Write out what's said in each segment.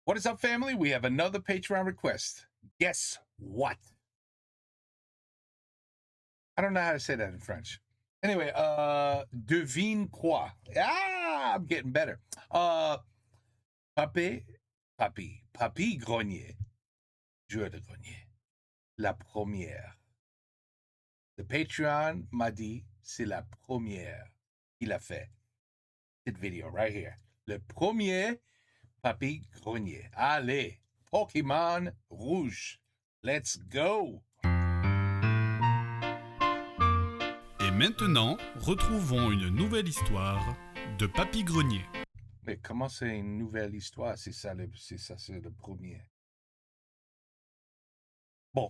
What is up, family? We have another Patreon request. Guess what? I don't know how to say that in French. Anyway, devine quoi? Ah, I'm getting better. Papy Grenier, joueur de grenier, la première. Le Patreon m'a dit c'est la première qu'il a fait. Cette vidéo right here. Le premier Papy Grenier. Allez, Pokémon Rouge. Let's go. Et maintenant, retrouvons une nouvelle histoire de Papy Grenier. Mais comment c'est une nouvelle histoire? C'est ça, c'est le premier. Bon.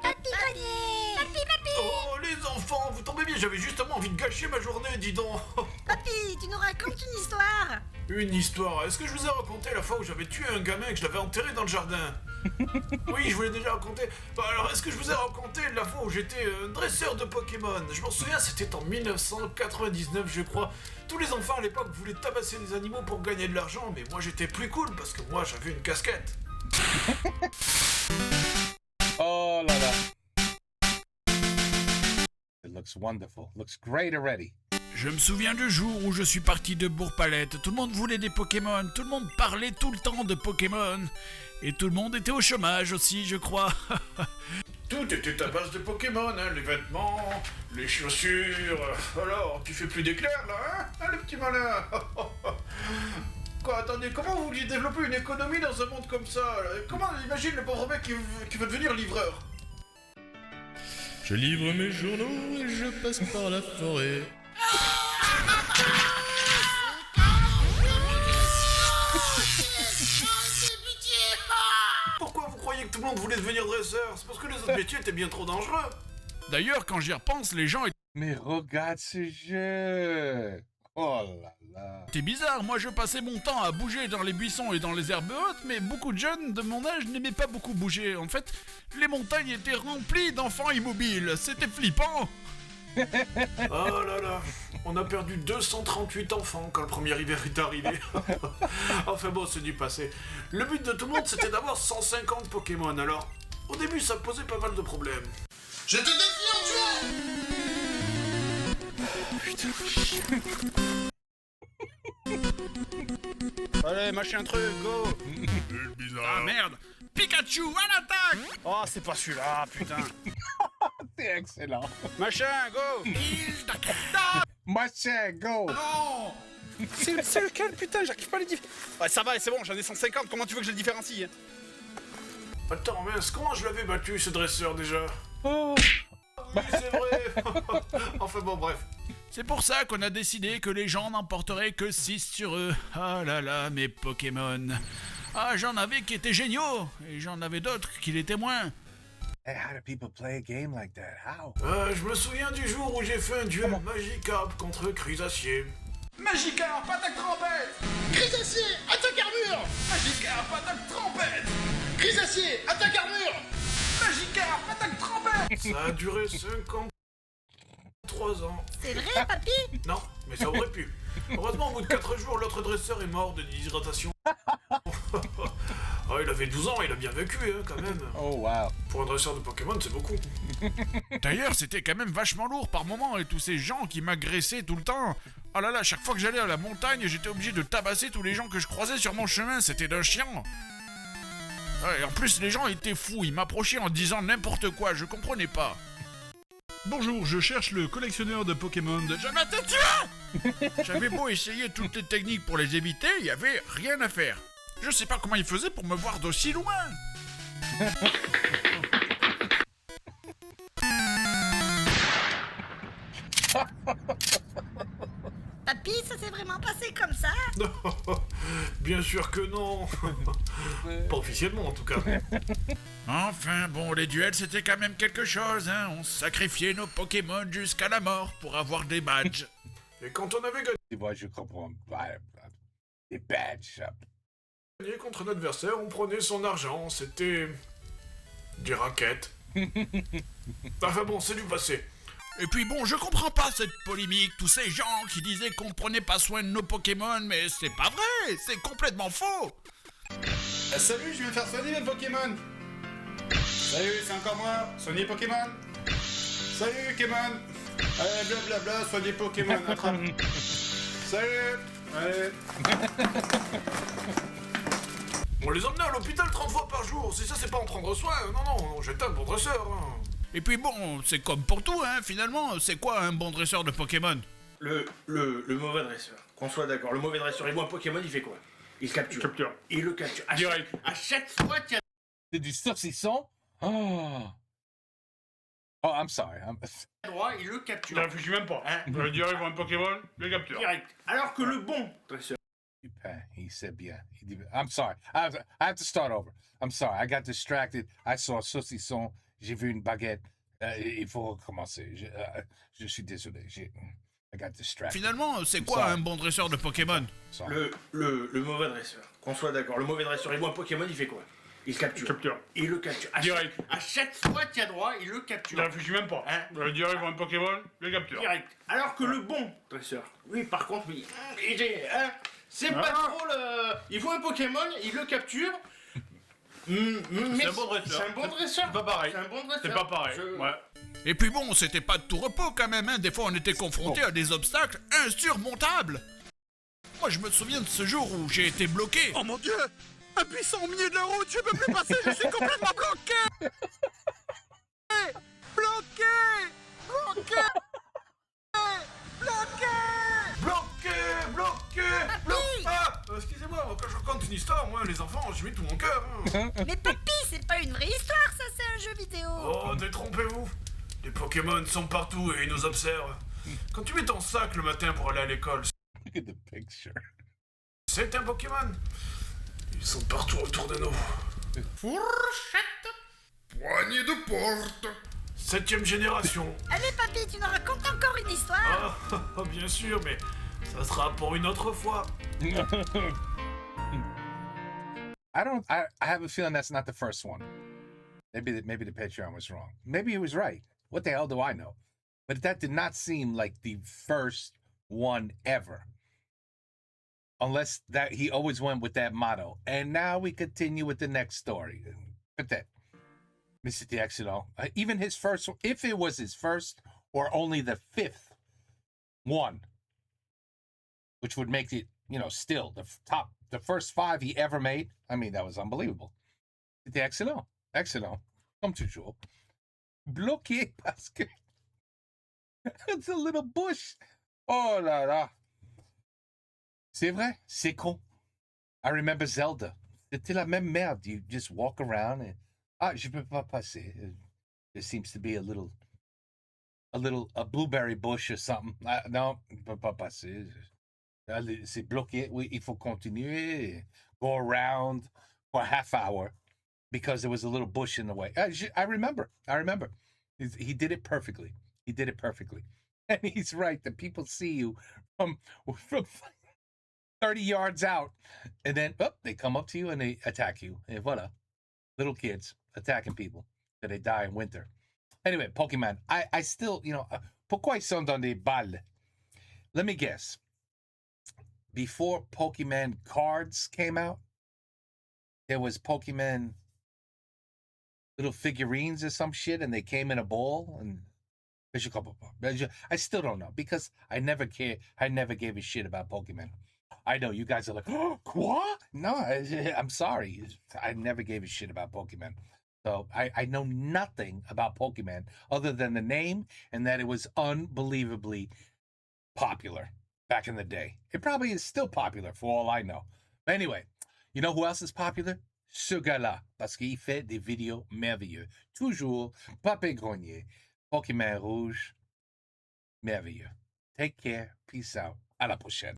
Papy Grenier! Papy! Oh, les enfants, vous tombez bien, j'avais justement envie de gâcher ma journée, dis donc. Papy, tu nous racontes une histoire? Une histoire. Est-ce que je vous ai raconté la fois où j'avais tué un gamin et que je l'avais enterré dans le jardin? Oui, je vous l'ai déjà raconté. Bah alors, est-ce que je vous ai raconté la fois où j'étais un dresseur de Pokémon? Je m'en souviens, c'était en 1999, je crois. Tous les enfants à l'époque voulaient tabasser des animaux pour gagner de l'argent, mais moi j'étais plus cool parce que moi j'avais une casquette. Oh là là. It looks wonderful. Looks great already. Je me souviens du jour où je suis parti de Bourg-Palette. Tout le monde voulait des Pokémon, tout le monde parlait tout le temps de Pokémon. Et tout le monde était au chômage aussi, je crois. Tout était à base de Pokémon, hein, les vêtements, les chaussures. Alors, tu fais plus d'éclairs là, hein, le petit malin. Quoi, attendez, comment vous vouliez développer une économie dans un monde comme ça? Comment, imagine le pauvre mec qui veut devenir livreur. Je livre mes journaux et je passe par la forêt. Pourquoi vous croyez que tout le monde voulait devenir dresseur? C'est parce que les autres métiers étaient bien trop dangereux. D'ailleurs, quand j'y repense, les gens Mais regarde ce jeu. Oh là là. étaient bizarres. Moi, je passais mon temps à bouger dans les buissons et dans les herbes hautes, mais beaucoup de jeunes de mon âge n'aimaient pas beaucoup bouger. En fait, les montagnes étaient remplies d'enfants immobiles. C'était flippant. Oh là là, on a perdu 238 enfants quand le premier hiver est arrivé. Enfin bon, c'est du passé. Le but de tout le monde, c'était d'avoir 150 Pokémon. Alors, au début, ça posait pas mal de problèmes. Je te défie en duel! Allez, machin truc, go! Ah merde! Pikachu à l'attaque! Oh, c'est pas celui-là, putain! C'est excellent. Machin, go! Machin, go. Non! C'est lequel, putain? J'arrive pas à les différencier. Ouais, ça va, c'est bon, j'en ai 150, comment tu veux que je le différencie? Attends, mince, comment je l'avais battu, ce dresseur, déjà? Oh. Oui, c'est vrai. Enfin bon, bref. C'est pour ça qu'on a décidé que les gens n'emporteraient que 6 sur eux. Ah là là, mes Pokémon. Ah, j'en avais qui étaient géniaux, et j'en avais d'autres qui l'étaient moins. Hey, how do people play a game like that? How? Je me souviens du jour où j'ai fait un duel Magikarp contre Crusacier. Magikarp, attaque trompette! Grisacier, attaque armure! Magikarp, attaque trompette! Grisacier, attaque armure! Magikarp, attaque trompette! Ça a duré 53 ans. C'est vrai, papy? Non, mais ça aurait pu. Heureusement, au bout de 4 jours, l'autre dresseur est mort de déshydratation. Il avait 12 ans, il a bien vécu, hein, quand même. Oh wow. Pour un dresseur de Pokémon, c'est beaucoup. D'ailleurs, c'était quand même vachement lourd par moments, et tous ces gens qui m'agressaient tout le temps. Oh là là, chaque fois que j'allais à la montagne, j'étais obligé de tabasser tous les gens que je croisais sur mon chemin, c'était d'un chien. Ouais, et en plus, les gens étaient fous, ils m'approchaient en disant n'importe quoi, je comprenais pas. Bonjour, je cherche le collectionneur de Pokémon de... Je m'étais tué! J'avais beau essayer toutes les techniques pour les éviter, il y avait rien à faire. Je sais pas comment ils faisaient pour me voir d'aussi loin. Papy, ça s'est vraiment passé comme ça? Bien sûr que non. Pas officiellement, en tout cas. Enfin, bon, les duels, c'était quand même quelque chose, hein. On sacrifiait nos Pokémon jusqu'à la mort pour avoir des badges. Et quand on avait gagné Tu vois, je comprends. Des badges. contre un adversaire, on prenait son argent. C'était... des raquettes. Enfin bon, c'est du passé. Et puis bon, je comprends pas cette polémique, tous ces gens qui disaient qu'on prenait pas soin de nos Pokémon, mais c'est pas vrai, c'est complètement faux. Salut, je viens faire soigner mes Pokémon. Salut, c'est encore moi, soigner Pokémon. Salut, Pokémon. Allez, blablabla, soigner Pokémon, attrape. Salut. Allez. On les emmène à l'hôpital 30 fois par jour. Si ça, c'est pas en prendre soin. Non, j'étais un bon dresseur. Hein. Et puis bon, c'est comme pour tout, hein, finalement, c'est quoi un bon dresseur de Pokémon? Le mauvais dresseur, qu'on soit d'accord, le mauvais dresseur, il voit un Pokémon, il fait quoi? Il capture. Capture. Il le capture. Direct. À chaque fois qu'il y a... C'est du saucisson? Oh. Oh, I'm sorry. droit, il le capture. Je réfléchis même pas. Hein? Je dirais pour un Pokémon, le capture. Direct. Alors que le bon dresseur... Dupin, he said bien. I'm sorry. I have to start over. I'm sorry. I got distracted. I saw saucisson. J'ai vu une baguette. Il faut recommencer. Je suis désolé. I got distracted. Finalement, c'est quoi un bon dresseur de Pokémon? Sorry. Le mauvais dresseur, qu'on soit d'accord, le mauvais dresseur, il voit un Pokémon, il fait quoi? Il capture. Capture. Il le capture. Direct. À chaque fois qu'il y a droit, il le capture. Je réfléchis même pas. Hein? Je dirais pour un Pokémon, le capture. Direct. Alors que le bon dresseur, oui, par contre, oui, c'est pas trop le... Il voit un Pokémon, il le capture. Mais C'est un bon dresseur. C'est un bon dresseur. C'est pas pareil. C'est un bon dresseur. C'est pas pareil. Ouais. Et puis bon, c'était pas de tout repos quand même, hein. Des fois on était confrontés à des obstacles insurmontables. Moi je me souviens de ce jour où j'ai été bloqué. Oh mon dieu! Un buisson au milieu de la route, je peux plus passer, je suis complètement bloqué! Bloqué! Bloqué. Ah, excusez-moi, quand je raconte une histoire, moi, les enfants, je mets tout mon cœur. Hein. Mais papy, c'est pas une vraie histoire, ça, c'est un jeu vidéo. Oh, détrompez-vous. Les Pokémon sont partout et ils nous observent. Quand tu mets ton sac le matin pour aller à l'école, Look at the picture. c'est un Pokémon. Ils sont partout autour de nous. Fourchette, poignée de porte. 7ème génération. Allez, papy, tu nous racontes encore une histoire. Ah, bien sûr, mais ça sera pour une autre fois. I have a feeling that's not the first one. Maybe the Patreon was wrong. Maybe he was right. What the hell do I know? But that did not seem like the first one ever. Unless that he always went with that motto. And now we continue with the next story. But that, Mr. Diaxino, even his first, if it was his first or only the 5th one, which would make it, still the first 5 he ever made. I mean, that was unbelievable. C'était excellent. Excellent. Comme toujours. Bloqué parce que it's a little bush. Oh là là. C'est vrai, c'est con. I remember Zelda. C'était la même merde. You just walk around and je peux pas passer. There seems to be a blueberry bush or something. Non, je peux pas passer. C'est bloqué. Oui, il faut continuer. Go around for a half hour because there was a little bush in the way. I remember. He did it perfectly. And he's right. The people see you from 30 yards out. And then they come up to you and they attack you. And voila. Little kids attacking people. So they die in winter. Anyway, Pokemon. I still, pourquoi ils sont dans des balles? Let me guess. Before Pokemon cards came out, there was Pokemon little figurines or some shit, and they came in a ball. And I still don't know because I never cared. I never gave a shit about Pokemon. I know you guys are like, oh, what? No, I'm sorry. I never gave a shit about Pokemon. So I know nothing about Pokemon other than the name and that it was unbelievably popular back in the day. It probably is still popular for all I know. But anyway, you know who else is popular? Ce gars-là, parce qu'il fait des vidéos merveilleux. Toujours, Papé Grenier, Pokemon Rouge, merveilleux. Take care, peace out, à la prochaine.